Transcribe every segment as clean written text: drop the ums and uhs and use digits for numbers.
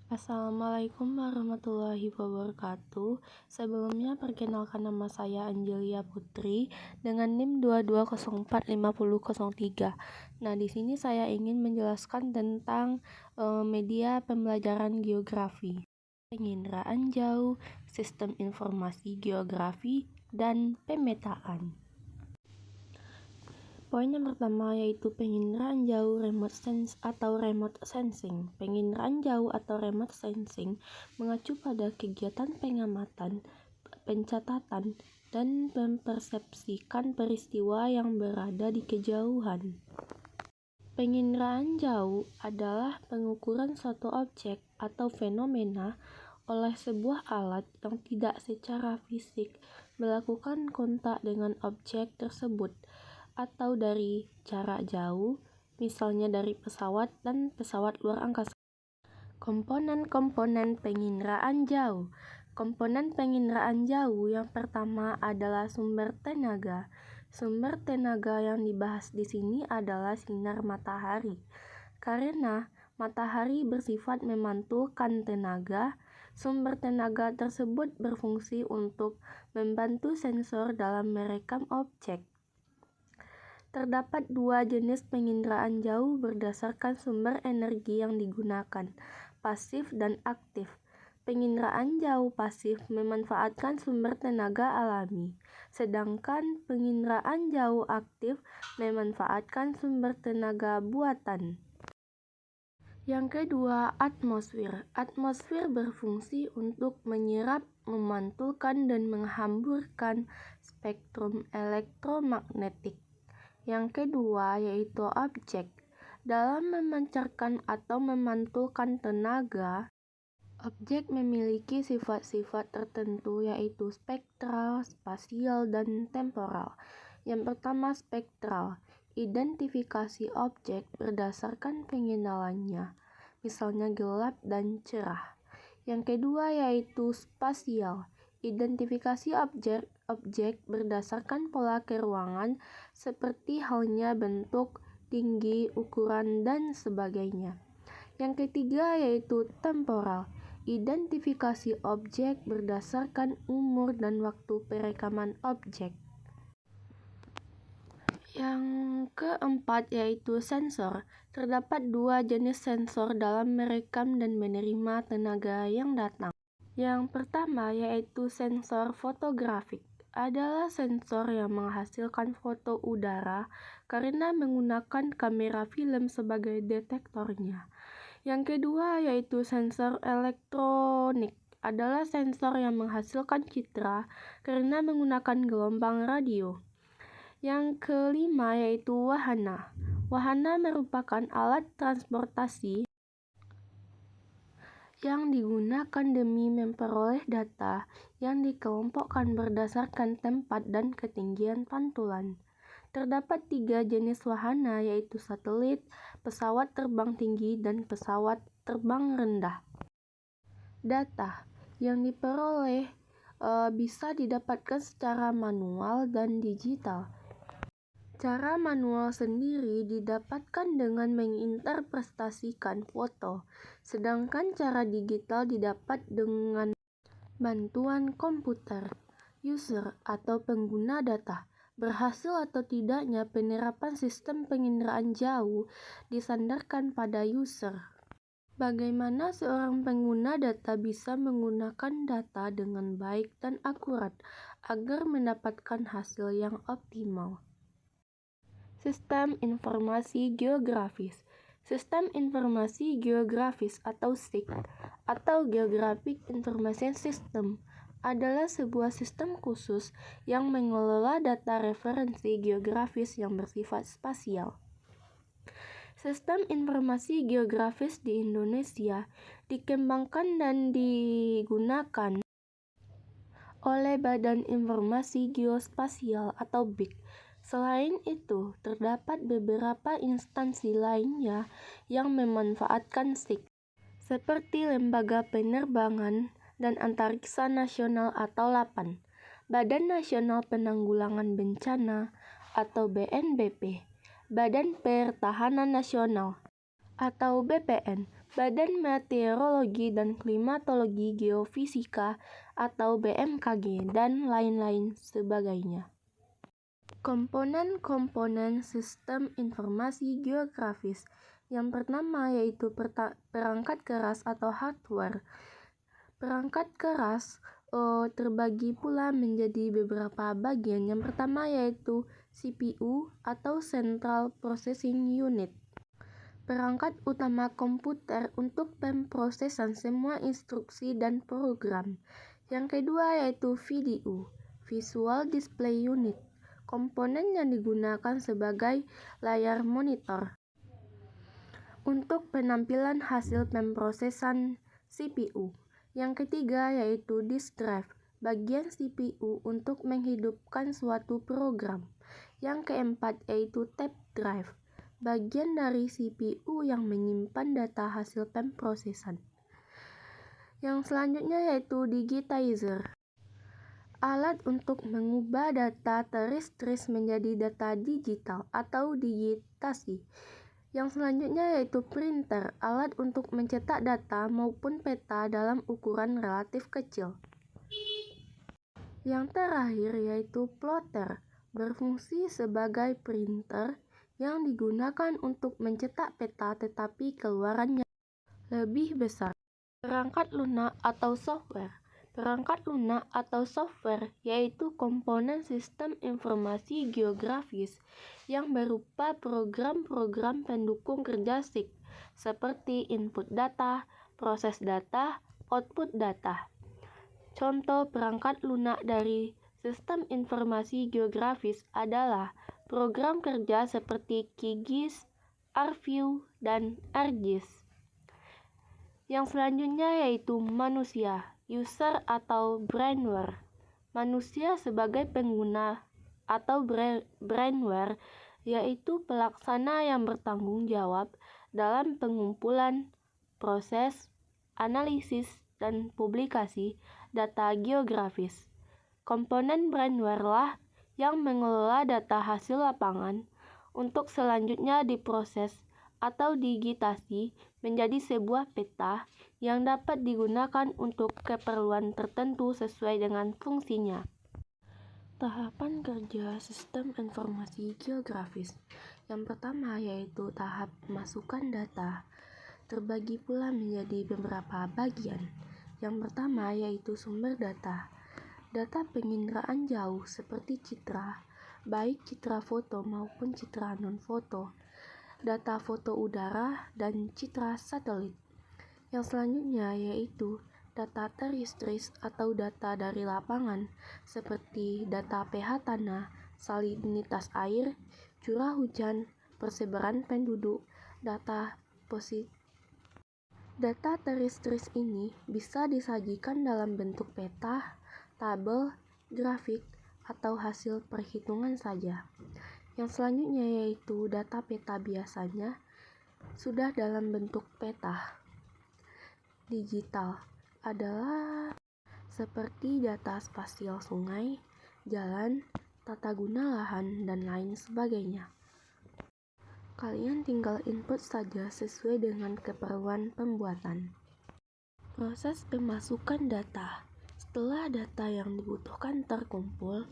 Assalamualaikum warahmatullahi wabarakatuh. Sebelumnya perkenalkan nama saya Angelia Putri dengan NIM 22045003. Nah, di sini saya ingin menjelaskan tentang media pembelajaran geografi, penginderaan jauh, sistem informasi geografi, dan pemetaan. Poin yang pertama yaitu penginderaan jauh remote sensing. Penginderaan jauh atau remote sensing mengacu pada kegiatan pengamatan, pencatatan, dan mempersepsikan peristiwa yang berada di kejauhan. Penginderaan jauh adalah pengukuran suatu objek atau fenomena oleh sebuah alat yang tidak secara fisik melakukan kontak dengan objek tersebut atau dari jarak jauh, misalnya dari pesawat dan pesawat luar angkasa. Komponen-komponen penginderaan jauh. Komponen penginderaan jauh yang pertama adalah sumber tenaga. Sumber tenaga yang dibahas di sini adalah sinar matahari. Karena matahari bersifat memantulkan tenaga, sumber tenaga tersebut berfungsi untuk membantu sensor dalam merekam objek. Terdapat dua jenis penginderaan jauh berdasarkan sumber energi yang digunakan, pasif dan aktif. Penginderaan jauh pasif memanfaatkan sumber tenaga alami, sedangkan penginderaan jauh aktif memanfaatkan sumber tenaga buatan. Yang kedua, atmosfer. Atmosfer berfungsi untuk menyerap, memantulkan, dan menghamburkan spektrum elektromagnetik. Yang kedua yaitu objek. Dalam memancarkan atau memantulkan tenaga, objek memiliki sifat-sifat tertentu yaitu spektral, spasial, dan temporal. Yang pertama spektral. Identifikasi objek berdasarkan pengenalannya, misalnya gelap dan cerah. Yang kedua yaitu spasial. Identifikasi objek berdasarkan pola keruangan seperti halnya bentuk, tinggi, ukuran, dan sebagainya. Yang ketiga yaitu temporal. Identifikasi objek berdasarkan umur dan waktu perekaman objek. Yang keempat yaitu sensor. Terdapat dua jenis sensor dalam merekam dan menerima tenaga yang datang. Yang pertama yaitu sensor fotografik. Adalah sensor yang menghasilkan foto udara karena menggunakan kamera film sebagai detektornya. Yang kedua yaitu sensor elektronik. Adalah sensor yang menghasilkan citra karena menggunakan gelombang radio. Yang kelima yaitu wahana. Wahana merupakan alat transportasi yang digunakan demi memperoleh data yang dikelompokkan berdasarkan tempat dan ketinggian pantulan. Terdapat tiga jenis wahana yaitu satelit, pesawat terbang tinggi, dan pesawat terbang rendah. Data yang diperoleh bisa didapatkan secara manual dan digital. Cara manual sendiri didapatkan dengan menginterpretasikan foto, sedangkan cara digital didapat dengan bantuan komputer. User atau pengguna data. Berhasil atau tidaknya penerapan sistem penginderaan jauh disandarkan pada user. Bagaimana seorang pengguna data bisa menggunakan data dengan baik dan akurat agar mendapatkan hasil yang optimal. Sistem informasi geografis. Sistem informasi geografis atau SIG atau Geographic Information System adalah sebuah sistem khusus yang mengelola data referensi geografis yang bersifat spasial. Sistem informasi geografis di Indonesia dikembangkan dan digunakan oleh Badan Informasi Geospasial atau BIG. Selain itu, terdapat beberapa instansi lainnya yang memanfaatkan SIG, seperti Lembaga Penerbangan dan Antariksa Nasional atau LAPAN, Badan Nasional Penanggulangan Bencana atau BNBP, Badan Pertahanan Nasional atau BPN, Badan Meteorologi dan Klimatologi Geofisika atau BMKG, dan lain-lain sebagainya. Komponen-komponen sistem informasi geografis. Yang pertama yaitu perangkat keras atau hardware. Perangkat keras terbagi pula menjadi beberapa bagian. Yang pertama yaitu CPU atau Central Processing Unit. Perangkat utama komputer untuk pemrosesan semua instruksi dan program. Yang kedua yaitu VDU, Visual Display Unit. Komponen yang digunakan sebagai layar monitor untuk penampilan hasil pemrosesan CPU. Yang ketiga yaitu disk drive, bagian CPU untuk menghidupkan suatu program. Yang keempat yaitu tape drive, bagian dari CPU yang menyimpan data hasil pemrosesan. Yang selanjutnya yaitu digitizer, alat untuk mengubah data teristris menjadi data digital atau digitasi. Yang selanjutnya yaitu printer, alat untuk mencetak data maupun peta dalam ukuran relatif kecil. Yang terakhir yaitu plotter, berfungsi sebagai printer yang digunakan untuk mencetak peta tetapi keluarannya lebih besar. Perangkat lunak atau software. Perangkat lunak atau software yaitu komponen sistem informasi geografis yang berupa program-program pendukung kerja SIG seperti input data, proses data, output data. Contoh perangkat lunak dari sistem informasi geografis adalah program kerja seperti QGIS, ArcView, dan ArcGIS. Yang selanjutnya yaitu manusia, user atau brainware. Manusia sebagai pengguna atau brainware yaitu pelaksana yang bertanggung jawab dalam pengumpulan, proses, analisis, dan publikasi data geografis. Komponen brainware lah yang mengelola data hasil lapangan untuk selanjutnya diproses atau digitasi menjadi sebuah peta yang dapat digunakan untuk keperluan tertentu sesuai dengan fungsinya. Tahapan kerja sistem informasi geografis. Yang pertama yaitu tahap masukkan data. Terbagi pula menjadi beberapa bagian. Yang pertama yaitu sumber data. Data penginderaan jauh seperti citra, baik citra foto maupun citra non-foto, data foto udara, dan citra satelit. Yang selanjutnya yaitu data teristris atau data dari lapangan seperti data pH tanah, salinitas air, curah hujan, persebaran penduduk, data positif. Data teristris ini bisa disajikan dalam bentuk peta, tabel, grafik, atau hasil perhitungan saja. Yang selanjutnya yaitu data peta biasanya sudah dalam bentuk peta. Digital adalah seperti data spasial sungai, jalan, tata guna lahan, dan lain sebagainya. Kalian tinggal input saja sesuai dengan keperluan pembuatan. Proses pemasukan data. Setelah data yang dibutuhkan terkumpul,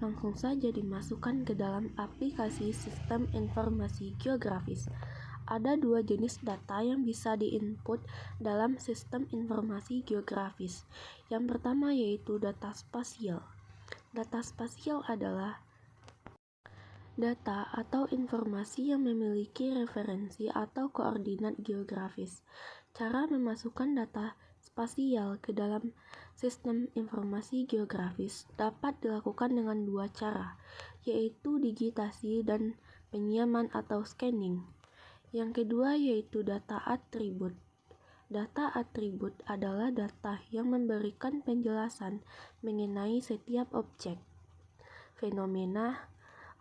langsung saja dimasukkan ke dalam aplikasi sistem informasi geografis. Ada dua jenis data yang bisa diinput dalam sistem informasi geografis. Yang pertama yaitu data spasial. Data spasial adalah data atau informasi yang memiliki referensi atau koordinat geografis. Cara memasukkan data spasial ke dalam sistem informasi geografis dapat dilakukan dengan dua cara, yaitu digitasi dan penyiaman atau scanning. Yang kedua yaitu data atribut. Data atribut adalah data yang memberikan penjelasan mengenai setiap objek, fenomena,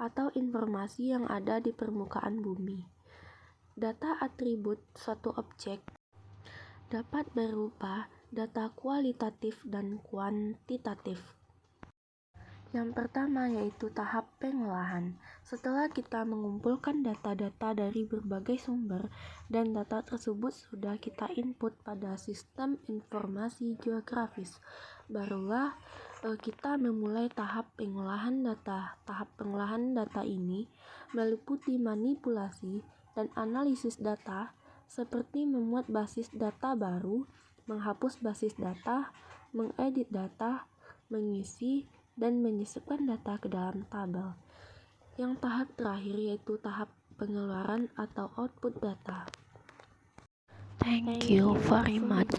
atau informasi yang ada di permukaan bumi. Data atribut suatu objek dapat berupa data kualitatif dan kuantitatif. Yang pertama yaitu tahap pengolahan. Setelah kita mengumpulkan data-data dari berbagai sumber dan data tersebut sudah kita input pada sistem informasi geografis, barulah kita memulai tahap pengolahan data. Tahap pengolahan data ini meliputi manipulasi dan analisis data seperti membuat basis data baru, menghapus basis data, mengedit data, mengisi dan menyisipkan data ke dalam tabel. Yang tahap terakhir yaitu tahap pengeluaran atau output data. Thank you very much.